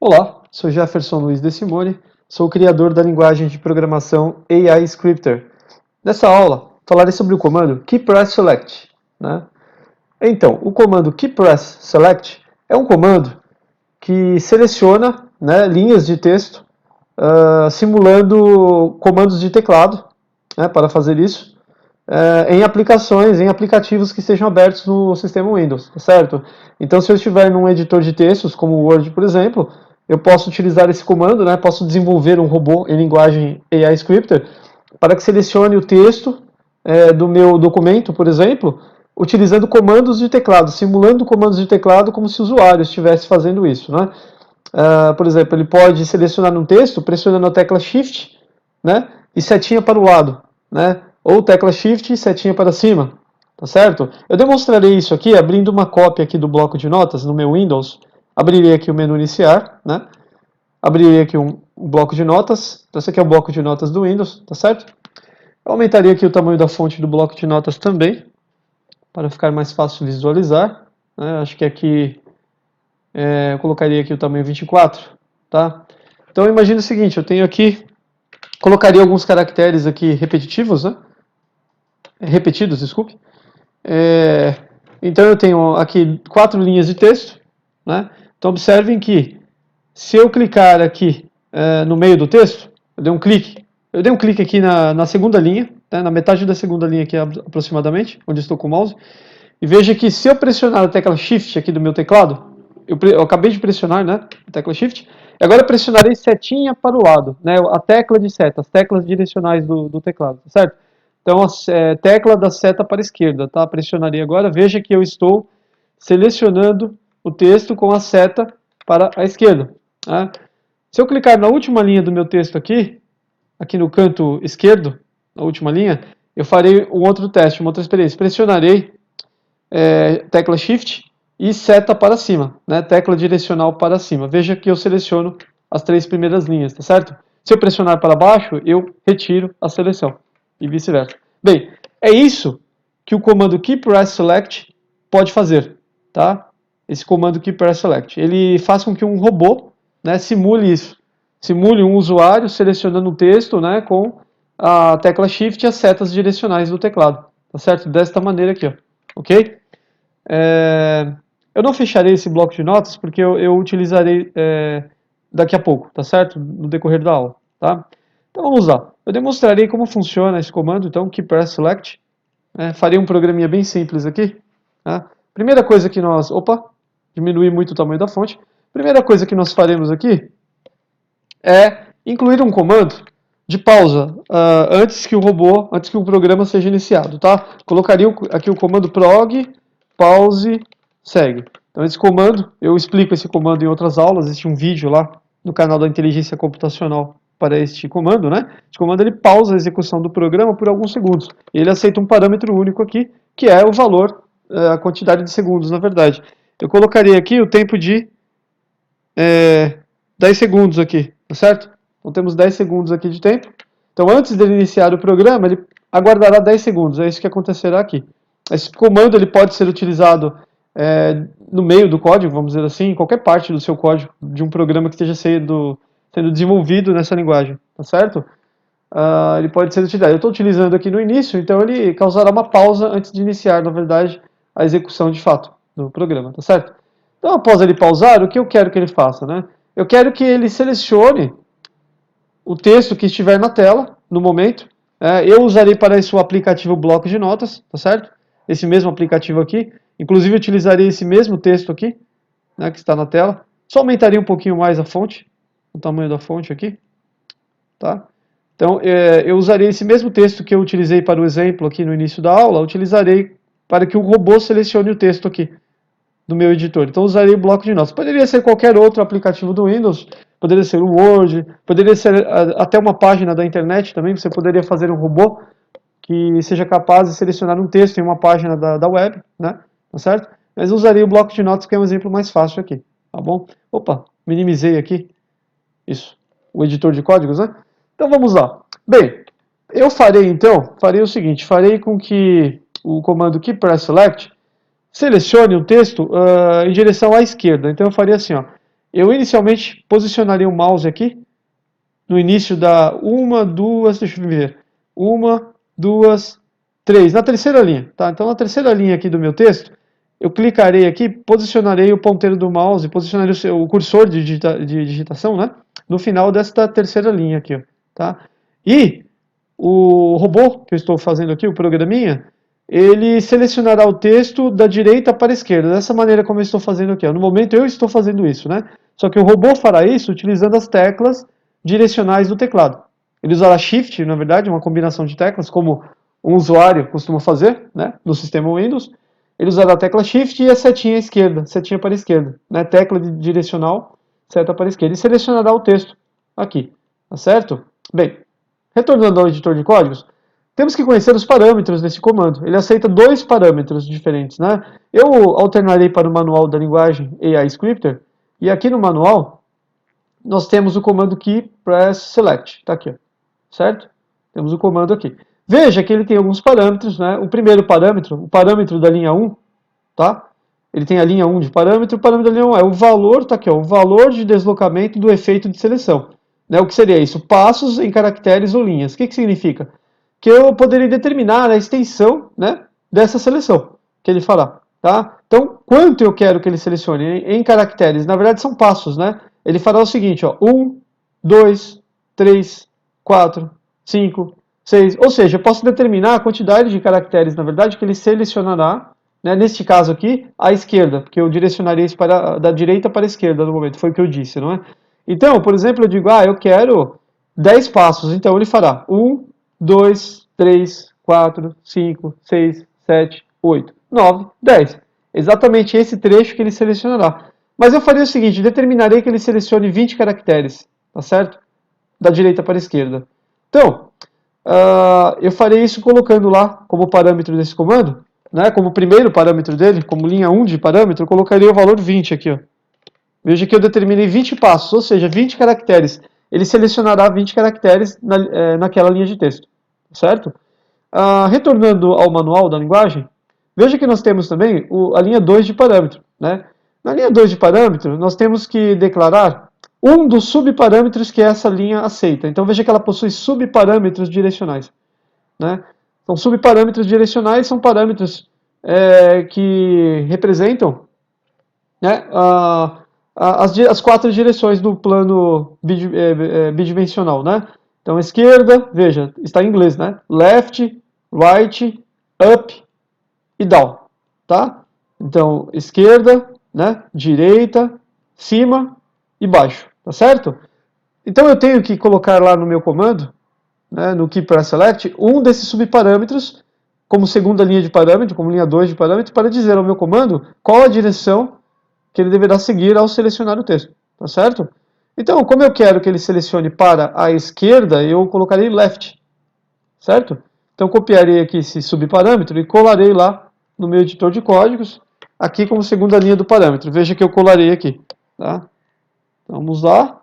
Olá, sou Jefferson Luiz De Simone, sou o criador da linguagem de programação AI Scripter. Nessa aula, falarei sobre o comando KeyPressSelect. Então, o comando KeyPressSelect é um comando que seleciona linhas de texto simulando comandos de teclado para fazer isso em aplicações, em aplicativos que estejam abertos no sistema Windows, tá certo? Então, se eu estiver num editor de textos, como o Word, por exemplo, eu posso utilizar esse comando, posso desenvolver um robô em linguagem AI Scripter para que selecione o texto do meu documento, por exemplo, utilizando comandos de teclado, simulando comandos de teclado como se o usuário estivesse fazendo isso. Por exemplo, ele pode selecionar um texto pressionando a tecla Shift e setinha para o lado, ou tecla Shift e setinha para cima, tá certo? Eu demonstrarei isso aqui abrindo uma cópia aqui do bloco de notas no meu Windows. Abrirei aqui o menu iniciar, abrirei aqui um bloco de notas. Então, esse aqui é o bloco de notas do Windows, tá certo? Eu aumentaria aqui o tamanho da fonte do bloco de notas também, para ficar mais fácil visualizar. Acho que aqui eu colocaria aqui o tamanho 24, tá? Então, imagine o seguinte, eu tenho aqui, colocaria alguns caracteres aqui repetitivos, repetidos, desculpe. Então, eu tenho aqui 4 linhas de texto, Então, observem que se eu clicar aqui no meio do texto, eu dei um clique aqui na segunda linha, na metade da segunda linha aqui aproximadamente, onde estou com o mouse, e veja que se eu pressionar a tecla Shift aqui do meu teclado, eu acabei de pressionar, a tecla Shift, e agora eu pressionarei setinha para o lado, a tecla de seta, as teclas direcionais do teclado, certo? Então, a tecla da seta para a esquerda, tá? Pressionarei agora, veja que eu estou selecionando o texto com a seta para a esquerda. Se eu clicar na última linha do meu texto aqui no canto esquerdo, na última linha, eu farei um outro teste, uma outra experiência. Pressionarei tecla Shift e seta para cima, tecla direcional para cima. Veja que eu seleciono as 3 primeiras linhas, tá certo? Se eu pressionar para baixo, eu retiro a seleção e vice-versa. Bem, é isso que o comando KeyPressSelect pode fazer, tá? Esse comando KeyPressSelect. Ele faz com que um robô simule isso. Simule um usuário selecionando um texto com a tecla Shift e as setas direcionais do teclado, tá certo? Desta maneira aqui, ó, ok? Eu não fecharei esse bloco de notas porque eu utilizarei daqui a pouco, tá certo? No decorrer da aula, tá? Então vamos lá. Eu demonstrarei como funciona esse comando, então, KeyPressSelect. Farei um programinha bem simples aqui. Tá? Primeira coisa que nós... Opa! Diminui muito o tamanho da fonte. Primeira coisa que nós faremos aqui é incluir um comando de pausa antes que o programa seja iniciado, tá? Colocaria aqui o comando prog pause segue. Então esse comando, eu explico esse comando em outras aulas, existe um vídeo lá no canal da Inteligência Computacional para este comando, Esse comando ele pausa a execução do programa por alguns segundos. Ele aceita um parâmetro único aqui, que é o valor, a quantidade de segundos, na verdade. Eu colocaria aqui o tempo de 10 segundos aqui, tá certo? Então temos 10 segundos aqui de tempo. Então antes dele iniciar o programa, ele aguardará 10 segundos. É isso que acontecerá aqui. Esse comando ele pode ser utilizado no meio do código, vamos dizer assim, em qualquer parte do seu código, de um programa que esteja sendo desenvolvido nessa linguagem, tá certo? Ele pode ser utilizado. Eu estou utilizando aqui no início, então ele causará uma pausa antes de iniciar, na verdade, a execução de fato do programa, tá certo? Então, após ele pausar, o que eu quero que ele faça, Eu quero que ele selecione o texto que estiver na tela, no momento. Eu usarei para isso o aplicativo bloco de notas, tá certo? Esse mesmo aplicativo aqui. Inclusive, utilizarei esse mesmo texto aqui, que está na tela. Só aumentaria um pouquinho mais a fonte, o tamanho da fonte aqui, tá? Então, eu usarei esse mesmo texto que eu utilizei para o exemplo aqui no início da aula, utilizarei para que o robô selecione o texto aqui do meu editor. Então, usarei o bloco de notas. Poderia ser qualquer outro aplicativo do Windows, poderia ser o Word, poderia ser até uma página da internet também, você poderia fazer um robô que seja capaz de selecionar um texto em uma página da web, tá certo? Mas usaria o bloco de notas, que é um exemplo mais fácil aqui, tá bom? Opa, minimizei aqui, isso, o editor de códigos, Então vamos lá. Bem, eu farei o seguinte, farei com que o comando KeyPressSelect selecione um texto em direção à esquerda. Então eu faria assim, ó, eu inicialmente posicionaria o mouse aqui, no início da deixa eu ver, 1, 2, 3, na terceira linha, tá? Então na terceira linha aqui do meu texto, eu clicarei aqui, posicionarei o ponteiro do mouse, posicionarei o cursor de digitação, né? No final desta terceira linha aqui, ó, tá? E o robô que eu estou fazendo aqui, o programinha, ele selecionará o texto da direita para a esquerda, dessa maneira como eu estou fazendo aqui. Ó. No momento eu estou fazendo isso, né? Só que o robô fará isso utilizando as teclas direcionais do teclado. Ele usará Shift, na verdade, uma combinação de teclas, como um usuário costuma fazer, né? No sistema Windows. Ele usará a tecla Shift e a setinha à esquerda, setinha para a esquerda, né? Tecla direcional, seta para a esquerda. E selecionará o texto aqui, tá certo? Bem, retornando ao editor de códigos, temos que conhecer os parâmetros desse comando. Ele aceita dois parâmetros diferentes, né? Eu alternarei para o manual da linguagem AI Scripter, e aqui no manual nós temos o comando key press select, tá aqui, ó, certo? Temos o comando aqui. Veja que ele tem alguns parâmetros, né? O primeiro parâmetro, o parâmetro da linha 1, tá? Ele tem a linha 1 de parâmetro, o parâmetro da linha 1 é o valor, tá aqui, ó, o valor de deslocamento do efeito de seleção. Né? O que seria isso? Passos em caracteres ou linhas. O que significa? Que eu poderia determinar a extensão, né, dessa seleção que ele fará. Tá? Então, quanto eu quero que ele selecione em caracteres? Na verdade, são passos. Né? Ele fará o seguinte, ó, 1, 2, 3, 4, 5, 6. Ou seja, eu posso determinar a quantidade de caracteres, na verdade, que ele selecionará, né, neste caso aqui, à esquerda, porque eu direcionaria isso da direita para a esquerda no momento, foi o que eu disse, não é? Então, por exemplo, eu digo, eu quero 10 passos, então ele fará 1, 2, 3, 4, 5, 6, 7, 8, 9, 10. Exatamente esse trecho que ele selecionará. Mas eu faria o seguinte, determinarei que ele selecione 20 caracteres, tá certo? Da direita para a esquerda. Então, eu farei isso colocando lá como parâmetro desse comando, né, como primeiro parâmetro dele, como linha 1 de parâmetro, eu colocaria o valor 20 aqui, ó. Veja que eu determinei 20 passos, ou seja, 20 caracteres. Ele selecionará 20 caracteres naquela linha de texto, certo? Retornando ao manual da linguagem, veja que nós temos também a linha 2 de parâmetro. Né? Na linha 2 de parâmetro, nós temos que declarar um dos subparâmetros que essa linha aceita. Então veja que ela possui subparâmetros direcionais. Né? Então, subparâmetros direcionais são parâmetros que representam, né, as 4 direções do plano bidimensional, né? Então, esquerda, veja, está em inglês, né? Left, right, up e down, tá? Então, esquerda, né? Direita, cima e baixo, tá certo? Então, eu tenho que colocar lá no meu comando, né, no keyPressSelect, um desses subparâmetros como segunda linha de parâmetro, como linha 2 de parâmetro, para dizer ao meu comando qual a direção que ele deverá seguir ao selecionar o texto, tá certo? Então, como eu quero que ele selecione para a esquerda, eu colocarei left, certo? Então, copiarei aqui esse subparâmetro e colarei lá no meu editor de códigos, aqui como segunda linha do parâmetro. Veja que eu colarei aqui, tá? Vamos lá.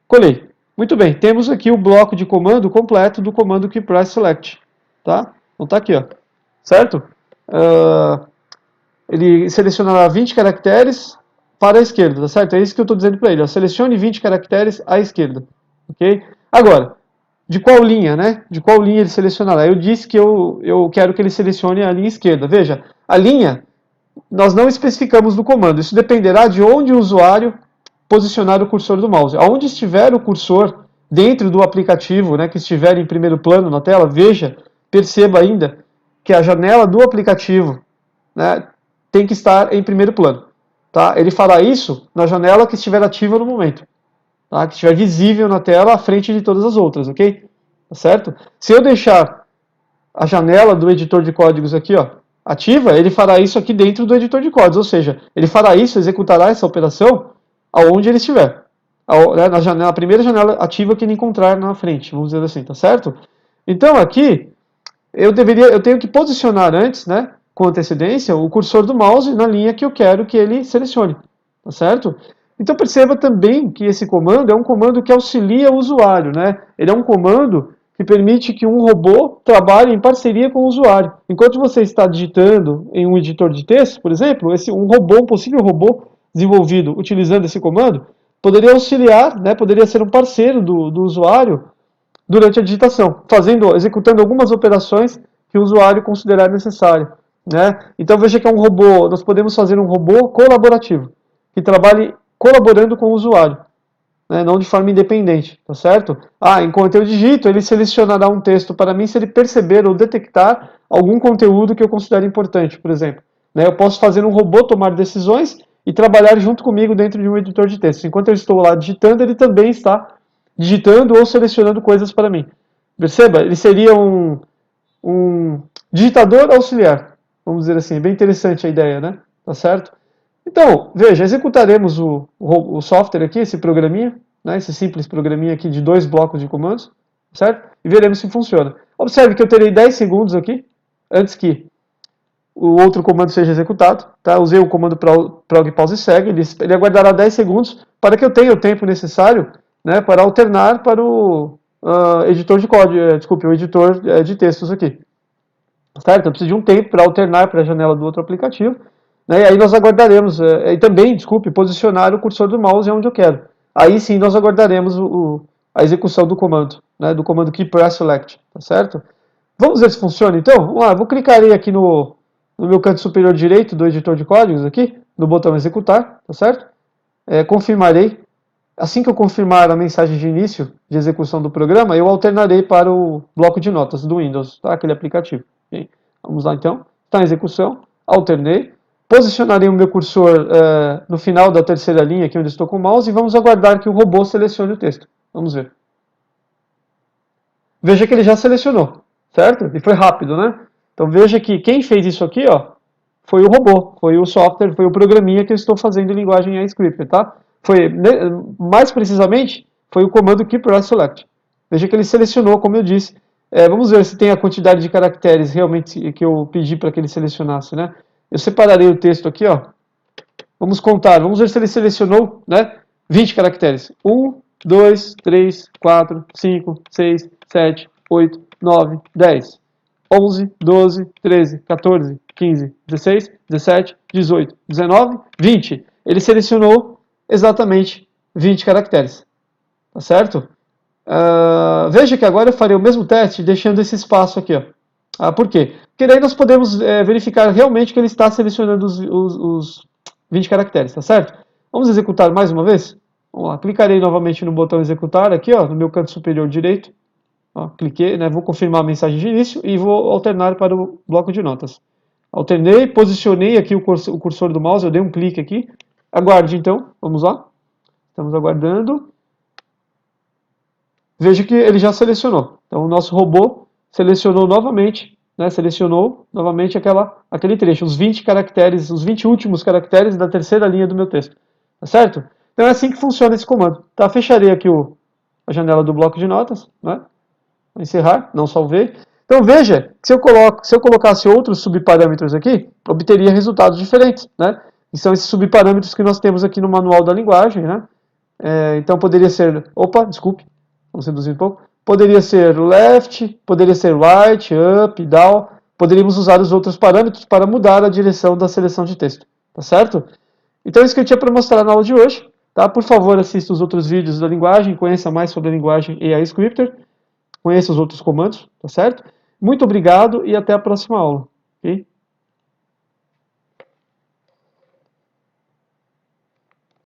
Colei. Muito bem, temos aqui o bloco de comando completo do comando keyPressSelect, tá? Então está aqui, ó, certo? Ele selecionará 20 caracteres para a esquerda, tá certo? É isso que eu estou dizendo para ele, ó, selecione 20 caracteres à esquerda, ok? Agora, de qual linha, né? De qual linha ele selecionará? Eu disse que eu quero que ele selecione a linha esquerda. Veja, a linha nós não especificamos no comando, isso dependerá de onde o usuário posicionar o cursor do mouse. Aonde estiver o cursor dentro do aplicativo, né, que estiver em primeiro plano na tela, veja, perceba ainda que a janela do aplicativo, né, tem que estar em primeiro plano. Tá? Ele fará isso na janela que estiver ativa no momento, tá? Que estiver visível na tela à frente de todas as outras, ok? Tá certo? Se eu deixar a janela do editor de códigos aqui, ó, ativa, ele fará isso aqui dentro do editor de códigos, ou seja, ele fará isso, executará essa operação aonde ele estiver. Na primeira janela ativa que ele encontrar na frente, vamos dizer assim, tá certo? Então aqui, eu tenho que posicionar antes, né, com antecedência, o cursor do mouse na linha que eu quero que ele selecione, tá certo? Então perceba também que esse comando é um comando que auxilia o usuário, né? Ele é um comando que permite que um robô trabalhe em parceria com o usuário. Enquanto você está digitando em um editor de texto, por exemplo, um possível robô desenvolvido utilizando esse comando, poderia auxiliar, né, poderia ser um parceiro do usuário durante a digitação, executando algumas operações que o usuário considerar necessário, né? Então veja que é um robô, nós podemos fazer um robô colaborativo, que trabalhe colaborando com o usuário, né, não de forma independente, tá certo? Enquanto eu digito, ele selecionará um texto para mim se ele perceber ou detectar algum conteúdo que eu considero importante, por exemplo. Né, eu posso fazer um robô tomar decisões e trabalhar junto comigo dentro de um editor de texto. Enquanto eu estou lá digitando, ele também está digitando ou selecionando coisas para mim. Perceba, ele seria um digitador auxiliar, vamos dizer assim. É bem interessante a ideia, né? Tá certo? Então, veja, executaremos o software aqui, esse programinha, né, esse simples programinha aqui de 2 blocos de comandos, certo? E veremos se funciona. Observe que eu terei 10 segundos aqui, antes que o outro comando seja executado. Tá? Usei o comando prog pause segue, ele aguardará 10 segundos para que eu tenha o tempo necessário, né, para alternar para o editor de código, desculpe, o editor de textos aqui. Certo? Eu preciso de um tempo para alternar para a janela do outro aplicativo. Né? E aí nós aguardaremos, e também, desculpe, posicionar o cursor do mouse onde eu quero. Aí sim nós aguardaremos a execução do comando, né? Do comando keep press select, tá certo? Vamos ver se funciona então? Vamos lá, vou clicar aqui no meu canto superior direito do editor de códigos aqui, no botão executar, tá certo? Confirmarei. Assim que eu confirmar a mensagem de início de execução do programa, eu alternarei para o bloco de notas do Windows, tá? Aquele aplicativo. Okay? Vamos lá então. Está em execução. Alternei. Posicionarei o meu cursor no final da terceira linha, aqui onde estou com o mouse, e vamos aguardar que o robô selecione o texto. Vamos ver. Veja que ele já selecionou, certo? E foi rápido, né? Então veja que quem fez isso aqui, ó, foi o robô, foi o software, foi o programinha que eu estou fazendo em linguagem AScript, tá? Mais precisamente, foi o comando keep_select. Veja que ele selecionou, como eu disse. Vamos ver se tem a quantidade de caracteres realmente que eu pedi para que ele selecionasse, né? Eu separarei o texto aqui, ó. Vamos contar, vamos ver se ele selecionou, né? 20 caracteres. 1, 2, 3, 4, 5, 6, 7, 8, 9, 10. 11, 12, 13, 14, 15, 16, 17, 18, 19, 20. Ele selecionou exatamente 20 caracteres. Tá certo? Veja que agora eu farei o mesmo teste deixando esse espaço aqui. Ó. Por quê? Porque daí nós podemos verificar realmente que ele está selecionando os 20 caracteres, tá certo? Vamos executar mais uma vez? Vamos lá, clicarei novamente no botão executar aqui, ó, no meu canto superior direito. Ó, cliquei, né, vou confirmar a mensagem de início e vou alternar para o bloco de notas. Alternei, posicionei aqui o cursor do mouse, eu dei um clique aqui. Aguarde então, vamos lá. Estamos aguardando. Veja que ele já selecionou. Então o nosso robô selecionou novamente, né, aquele trecho, os 20 caracteres, os 20 últimos caracteres da terceira linha do meu texto. Tá certo? Então é assim que funciona esse comando. Tá, fecharei aqui a janela do bloco de notas, né? Vou encerrar, não salvei. Então veja que se eu colocasse outros subparâmetros aqui, obteria resultados diferentes, né? E são esses subparâmetros que nós temos aqui no manual da linguagem, né? Então poderia ser, desculpe, vamos reduzir um pouco. Poderia ser left, poderia ser right, up, down. Poderíamos usar os outros parâmetros para mudar a direção da seleção de texto, tá certo? Então é isso que eu tinha para mostrar na aula de hoje. Tá? Por favor, assista os outros vídeos da linguagem, conheça mais sobre a linguagem AI Scripter. Conheça os outros comandos, tá certo? Muito obrigado e até a próxima aula. Okay?